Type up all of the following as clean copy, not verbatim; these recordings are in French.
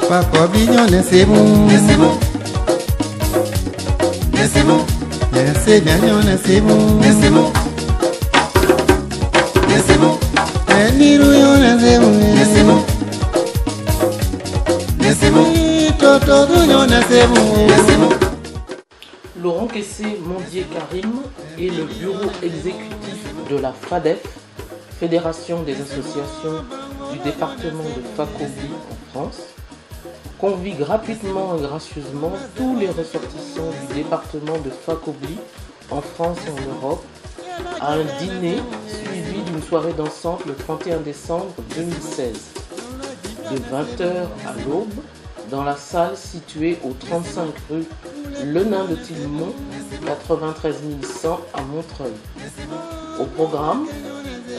Fakobli nyone c'est bon. C'est bien nyone c'est bon. Niru nyone c'est bon. Toto nyone c'est bon. Laurent Kessé-Mondier-Karim est le bureau exécutif de la FADEF, Fédération des associations du département de Fakobli en France, convie gratuitement et gracieusement tous les ressortissants du département de Fakobli en France et en Europe à un dîner suivi d'une soirée dansante le 31 décembre 2016, de 20h à l'aube, dans la salle située au 35 rue Le Nain de Tillemont, 93 100 à Montreuil. Au programme,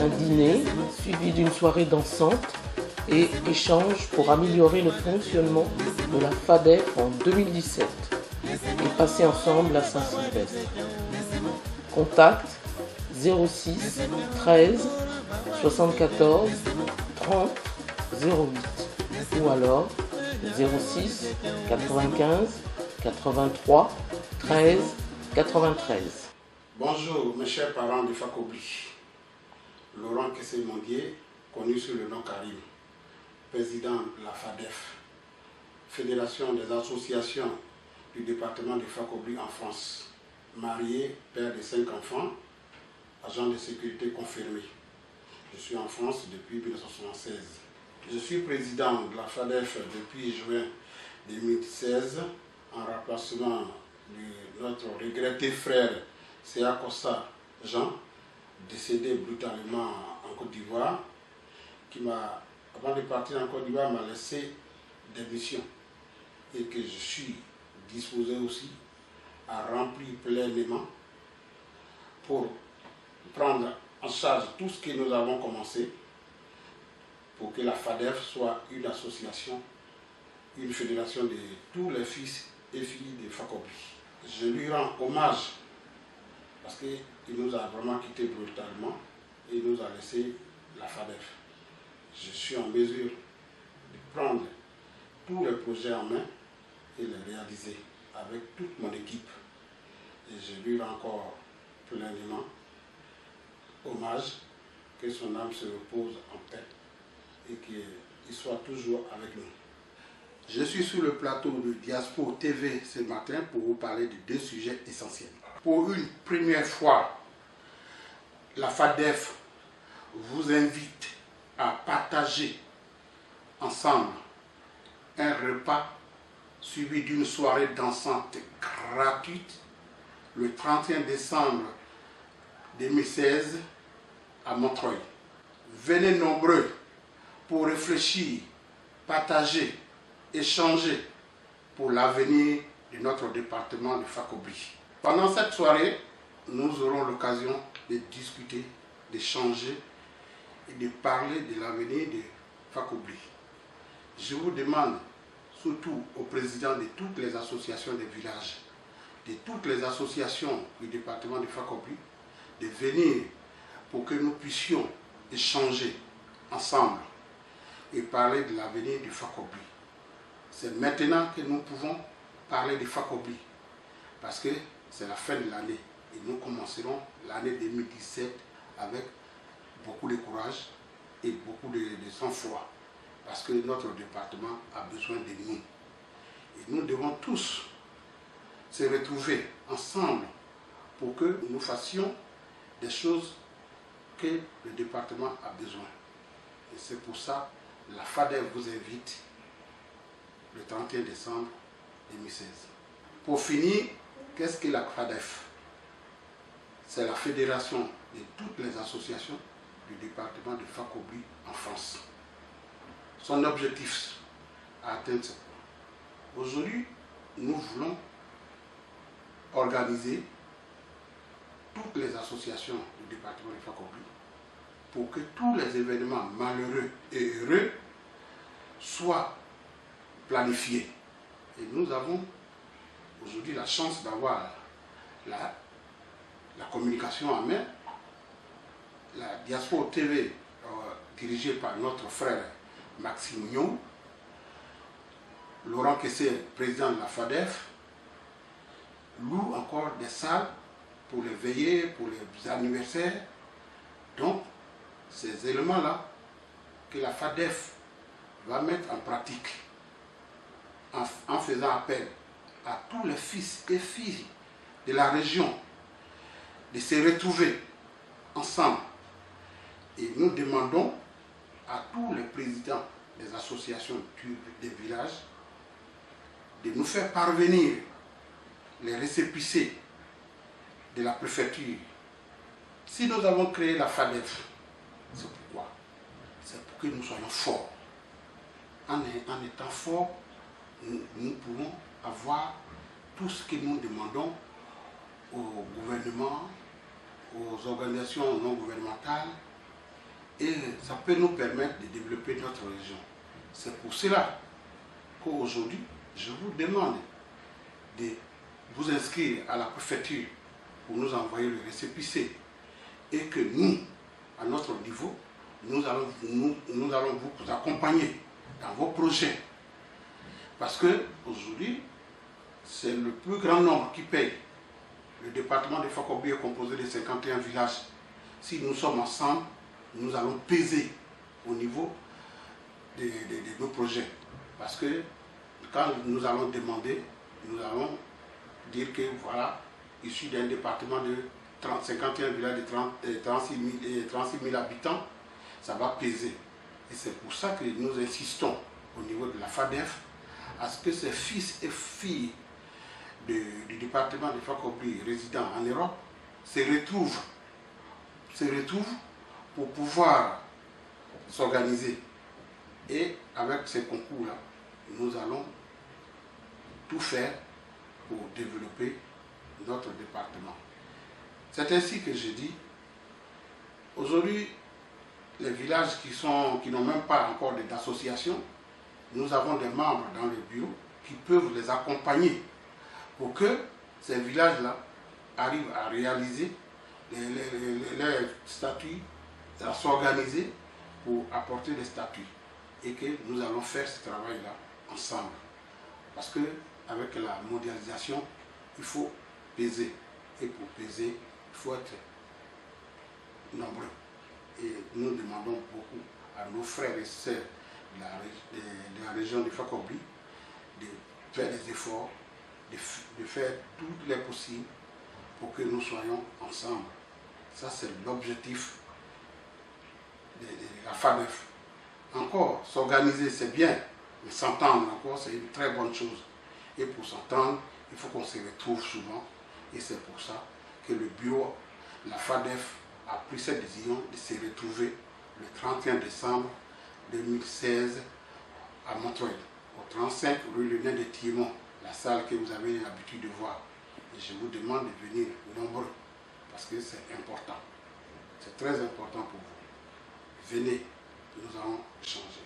un dîner suivi d'une soirée dansante et échange pour améliorer le fonctionnement de la FADEF en 2017 et passer ensemble à Saint-Sylvestre. Contact 06 13 74 30 08 ou alors 06 95 83 13 93. Bonjour mes chers parents de Fakobli. Laurent Kessé-Mondier, connu sous le nom Karim, président de la FADEF, Fédération des associations du département de Fakobli en France, marié, père de 5 enfants, agent de sécurité confirmé. Je suis en France depuis 1976. Je suis président de la FADEF depuis juin 2016 en remplacement de notre regretté frère Séa Kossa Jean, décédé brutalement en Côte d'Ivoire, qui m'a, avant de partir en Côte d'Ivoire, m'a laissé des missions et que je suis disposé aussi à remplir pleinement pour prendre en charge tout ce que nous avons commencé pour que la FADEF soit une association, une fédération de tous les fils et filles de Fakobli. Je lui rends hommage parce qu'il nous a vraiment quittés brutalement et il nous a laissé la FADEF. Je suis en mesure de prendre tous les projets en main et les réaliser avec toute mon équipe. Et je lui rends encore pleinement hommage, que son âme se repose en paix et qu'il soit toujours avec nous. Je suis sur le plateau de Diaspora TV ce matin pour vous parler de deux sujets essentiels. Pour une première fois, la FADEF vous invite à partager ensemble un repas suivi d'une soirée dansante gratuite le 31 décembre 2016 à Montreuil. Venez nombreux pour réfléchir, partager, échanger pour l'avenir de notre département de Fakobli. Pendant cette soirée, nous aurons l'occasion de discuter, d'échanger et de parler de l'avenir de Fakobli. Je vous demande, surtout au président de toutes les associations des villages, de toutes les associations du département de Fakobli, de venir pour que nous puissions échanger ensemble et parler de l'avenir du Fakobli. C'est maintenant que nous pouvons parler de Fakobli, parce que c'est la fin de l'année et nous commencerons l'année 2017 avec beaucoup de courage et beaucoup de sang-froid, parce que notre département a besoin de nous. Et nous devons tous se retrouver ensemble pour que nous fassions des choses que le département a besoin. Et c'est pour ça que la FADEF vous invite le 31 décembre 2016. Pour finir, qu'est-ce que la FADEF? C'est la fédération de toutes les associations du département de Fakobli en France. Son objectif à atteindre ce point. Aujourd'hui, nous voulons organiser toutes les associations du département de Fakobli pour que tous les événements malheureux et heureux soient planifiés. Et nous avons aujourd'hui la chance d'avoir la communication en main, la Diaspora TV dirigée par notre frère Maxime Nyon, Laurent Kessé, président de la FADEF, loue encore des salles pour les veillées, pour les anniversaires. Donc, ces éléments-là que la FADEF va mettre en pratique en faisant appel à tous les fils et filles de la région de se retrouver ensemble. Et nous demandons à tous les présidents des associations des villages de nous faire parvenir les récépissés de la préfecture. Si nous avons créé la FADEF, c'est pourquoi? C'est pour que nous soyons forts. En étant forts, nous pouvons avoir tout ce que nous demandons au gouvernement, aux organisations non gouvernementales, et ça peut nous permettre de développer notre région. C'est pour cela qu'aujourd'hui, je vous demande de vous inscrire à la préfecture pour nous envoyer le récépissé et que nous, à notre niveau, nous allons vous accompagner dans vos projets. Parce que aujourd'hui, c'est le plus grand nombre qui paye. Le département de Fakobi est composé de 51 villages. Si nous sommes ensemble, nous allons peser au niveau de nos projets. Parce que quand nous allons demander, nous allons dire que voilà, issu d'un département de 51 villages de 36 000 habitants, ça va peser. Et c'est pour ça que nous insistons au niveau de la FADEF à ce que ces fils et filles du département de Fakobi résidant en Europe se retrouvent pour pouvoir s'organiser. Et avec ces concours-là, nous allons tout faire pour développer notre département. C'est ainsi que je dis, aujourd'hui, les villages qui n'ont même pas encore d'association, nous avons des membres dans le bureau qui peuvent les accompagner pour que ces villages-là arrivent à réaliser les statuts, à s'organiser pour apporter des statuts. Et que nous allons faire ce travail-là ensemble. Parce que avec la mondialisation, il faut peser. Et pour peser, il faut être nombreux. Et nous demandons beaucoup à nos frères et sœurs de la région de Fakobi de faire des efforts, de faire tout les possible pour que nous soyons ensemble. Ça, c'est l'objectif de la FADEF. Encore, s'organiser, c'est bien, mais s'entendre encore, c'est une très bonne chose. Et pour s'entendre, il faut qu'on se retrouve souvent. Et c'est pour ça que le bureau, la FADEF, a pris cette décision de se retrouver le 31 décembre 2016 à Montreuil, au 35 rue Le Nain de Thiémont, la salle que vous avez l'habitude de voir. Et je vous demande de venir nombreux, parce que c'est important. C'est très important pour vous. Venez, nous allons changer.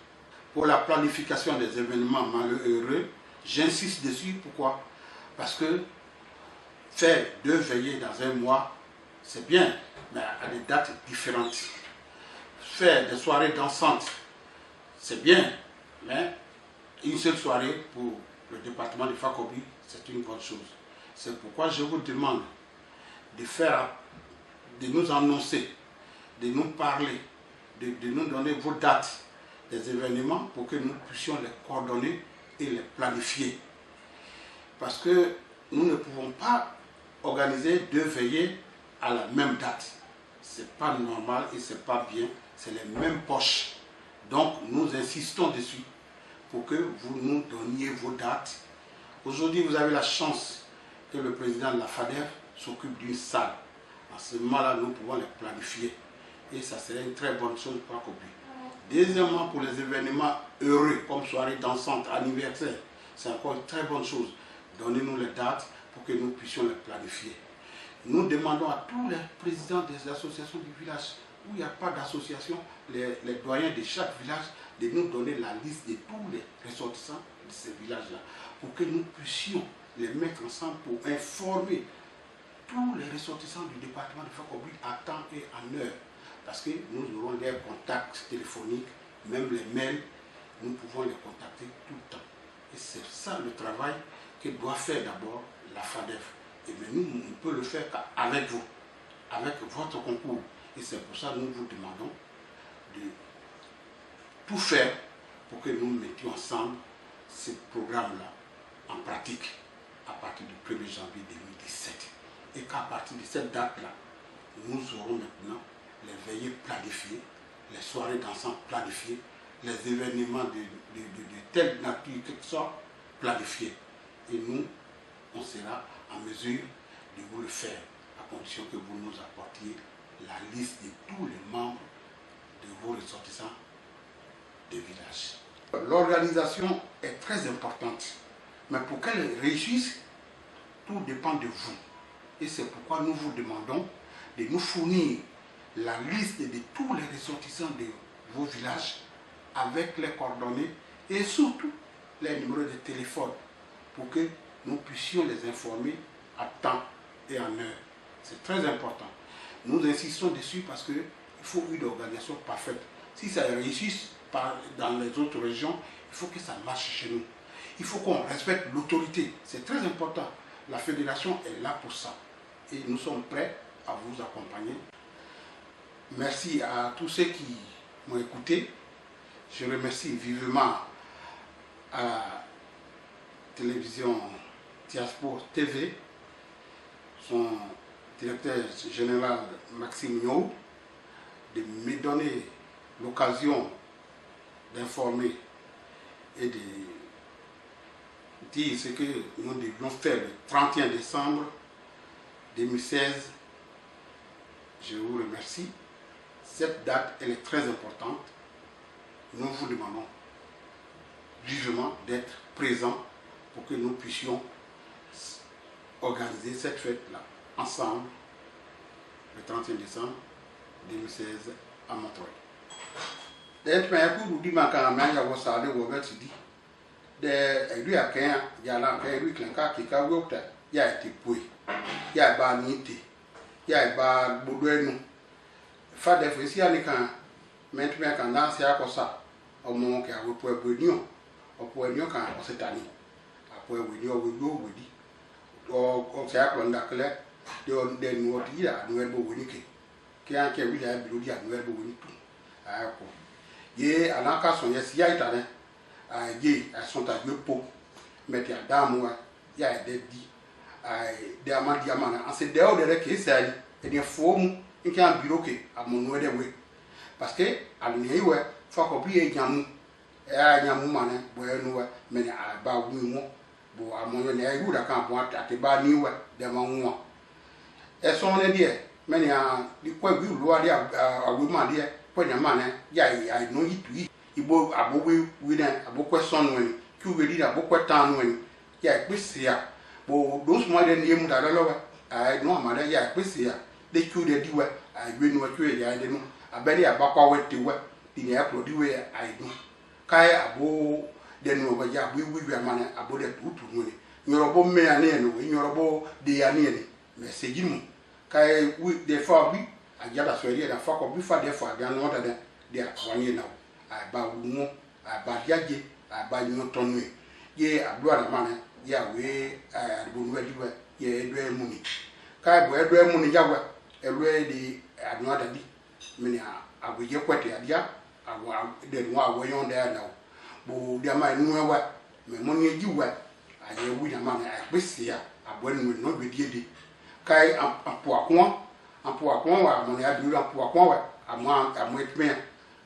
Pour la planification des événements malheureux, j'insiste dessus. Pourquoi? Parce que faire 2 veillées dans un mois, c'est bien, mais à des dates différentes. Faire des soirées dansantes, c'est bien, mais une seule soirée pour le département de Fakobi, c'est une bonne chose. C'est pourquoi je vous demande de nous annoncer, de nous parler, de nous donner vos dates des événements pour que nous puissions les coordonner et les planifier. Parce que nous ne pouvons pas organiser 2 veillées à la même date. Ce n'est pas normal et ce n'est pas bien. C'est les mêmes poches. Donc nous insistons dessus pour que vous nous donniez vos dates. Aujourd'hui, vous avez la chance que le président de la FADEF s'occupe d'une salle. À ce moment-là, nous pouvons les planifier. Et ça serait une très bonne chose pour Fakobi. Deuxièmement, pour les événements heureux, comme soirée dansante, anniversaire, c'est encore une très bonne chose. Donnez-nous les dates pour que nous puissions les planifier. Nous demandons à tous les présidents des associations du village, où il n'y a pas d'association, les doyens de chaque village, de nous donner la liste de tous les ressortissants de ces villages-là, pour que nous puissions les mettre ensemble pour informer tous les ressortissants du département de Fakobi à temps et en heure. Parce que nous aurons leurs contacts téléphoniques, même les mails, nous pouvons les contacter tout le temps. Et c'est ça le travail que doit faire d'abord la FADEF. Et bien nous, on peut le faire qu'avec vous, avec votre concours. Et c'est pour ça que nous vous demandons de tout faire pour que nous mettions ensemble ce programme-là en pratique à partir du 1er janvier 2017. Et qu'à partir de cette date-là, nous aurons maintenant les veillées planifiées, les soirées d'ensemble planifiées, les événements de telle nature que ce soit planifiés. Et nous, on sera en mesure de vous le faire, à condition que vous nous apportiez la liste de tous les membres de vos ressortissants des villages. L'organisation est très importante, mais pour qu'elle réussisse, tout dépend de vous. Et c'est pourquoi nous vous demandons de nous fournir la liste de tous les ressortissants de vos villages avec les coordonnées et surtout les numéros de téléphone pour que nous puissions les informer à temps et en heure. C'est très important. Nous insistons dessus parce qu'il faut une organisation parfaite. Si ça réussit dans les autres régions, il faut que ça marche chez nous. Il faut qu'on respecte l'autorité. C'est très important. La fédération est là pour ça. Et nous sommes prêts à vous accompagner. Merci à tous ceux qui m'ont écouté. Je remercie vivement à la télévision Diaspora TV, son directeur général Maxime Nyo, de me donner l'occasion d'informer et de dire ce que nous devions faire le 31 décembre 2016. Je vous remercie. Cette date, elle est très importante. Nous vous demandons vivement d'être présents pour que nous puissions organiser cette fête-là ensemble le 31 décembre 2016 à Montreuil. D'être un coup de macaramé, il y a un salé ou un petit dit. Lui a qu'un, il y a là un lui qui a il y a été poué, il y a banité, il y a un boudouin. FADEF ici à l'écran, maintenant quand on a c'est à quoi ça, au moment qu'il y a un point boignon, au point boignon quand on s'est tanné, après boignon, boignon, on s'est appelé d'accord, de nous dire à nous être boigniqué, qui a un qui a eu un billet à nous être boigniqué. Ah quoi, yé à l'encasse on y a si y a été à yé à son tas de peau, mais il y a dame il y a des dits, des amants diamants, en c'est dehors de qui c'est et des formes. Il y a un bureau qui a mon nom de oui. Parce que, à l'union, il faut qu'on puisse y aller. Et à y aller, mais à bas oui, bon, à mon nom, il y a eu d'accord pour te bannir de mon nom. Et son idée, mais il y a des points de loi à vous demander, point de man, il y a no hit. Il faut à beaucoup, oui, à beaucoup de son, qui veut dire à beaucoup de temps, il y a plus de bon, those more than you, I know, madame, il y a plus de des coups de diwa à une voiture et à des noms à belly à Baka de wet in the produit à do. Kai à beau de nous voyage, oui, man à beau de tout money. You're a bon man, you're a beau de année, mais c'est Jim. Kai, oui, des fois, oui, à Yada Soya, and fuck of before therefore, I don't know that they are 1 year now. I bow more, I buy Yagi, I buy no tongue. Yea, a brother man, ya way, I will ready, ye, dwell money. Kai, where dwell money, Yawa. Already, I know that many are with your quality idea. I didn't want way on there now. But there might know what my money you were. I hear with a man I wish here. I wouldn't not be dead. Kai and Puakwan, and Puakwan, money I do up Puakwan. I'm with me.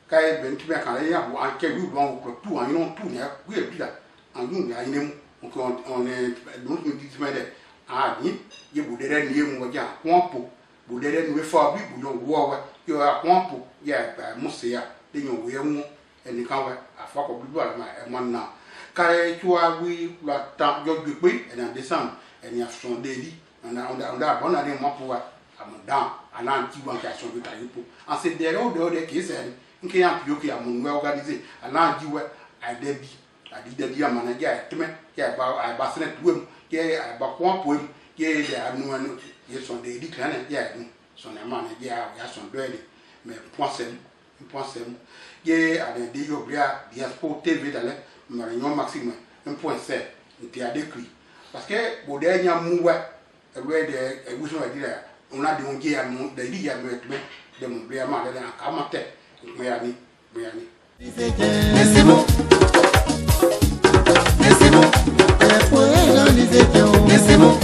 Kai been to make a layer who I can do wrong for 2 and you know 2 years. We'll do that. And you know, I know on a don't make this matter. Ah, you would then name what you want. But then we for people don't war, you are one, yeah, by Musia, then you will move and the cover a fuck of blood, my one now. Carry to our we like that your big way and the sun, and you have some daily, and on that one of them Mapua, I'm down, and I'm 2 cash on the you. I said, they're all the other case, and in Camp Yuki among well organized, and now you were, I did be, I did the dear man, yeah, to me, yeah, about I bassinet to him, yeah, about 1 poem, yeah, I know. Yes, on the decline, yeah, so the man, yeah, we have some ready. Mais pensez, yeah, à des Diaspora TV, Marignon Maxime, un point c'est il a décrit parce que au dernier mois on a des on dit à mon des liens de mon bien mal à matin mais c'est bon c'est bon c'est bon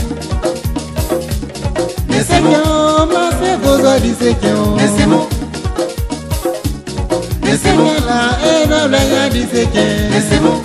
c'est bon ma c'est beau c'est bon c'est bon là et là c'est bon